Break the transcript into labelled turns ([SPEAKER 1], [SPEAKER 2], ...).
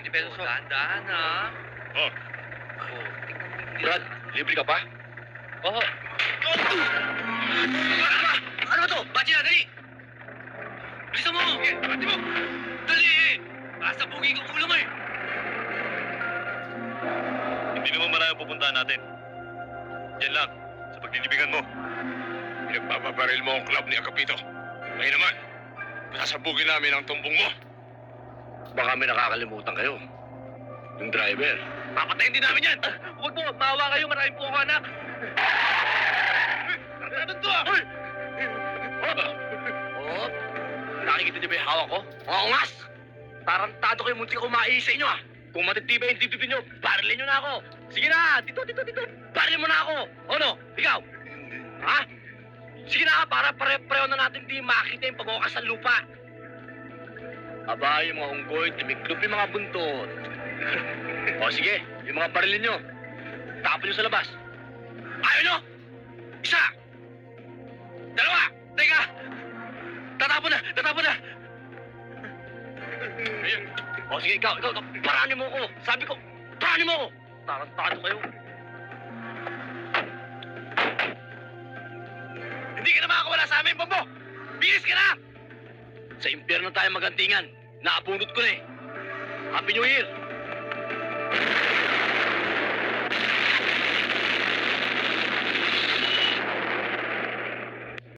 [SPEAKER 1] 20 pesos. Oh, dahan-dahan, ha?
[SPEAKER 2] Oh,
[SPEAKER 1] Oh, tingnan mo yung
[SPEAKER 2] Brad, libre ka pa?
[SPEAKER 1] Oh. Ano to? Ba't na, dali! Bilisan mo! Bati mo! Dali! Basta bugi kang ulo mo eh!
[SPEAKER 2] Hindi naman marami pupuntahan natin. Yan lang, sa pagdilibigan mo.
[SPEAKER 3] Pinagpapabaril mo ang club ni Agapito. Ngayon naman, sasabugin namin ang tumbong mo.
[SPEAKER 2] Baka may nakakalimutan kayo. Yung driver.
[SPEAKER 1] Papatayin din namin yan! Huwag mo! Maawa kayo! Maraming po ako, anak! Ano to? Hoy!
[SPEAKER 2] Oh, nakikita niyo ba yung hawak ko? Mga ungas! Tarantado kayo munti ko mais sa inyo ah! Kung matitibay yung dibdibin niyo, barilin niyo na ako! Sige na! Dito! Barilin mo na ako! Ano? Ikaw? Ha? Sige na, para pare-pareho na natin di makita yung pag-ukas ng lupa. Aba, yung mga unggoy, tumiklop yung mga buntot. O sige, yung mga barilin niyo, tapon niyo sa labas. Ayaw niyo! Isa! Dalawa! Teka! Tatapon na!
[SPEAKER 3] Ayun.
[SPEAKER 2] O sige, ikaw, paranin mo ko. Sabi ko, paranin mo ko. Tarantado kayo.
[SPEAKER 1] Hindi ka na makakawala sa amin, Bombo! Bilis ka na!
[SPEAKER 2] Sa impyerno tayo magantingan. Naabunot ko na eh. Happy New Year!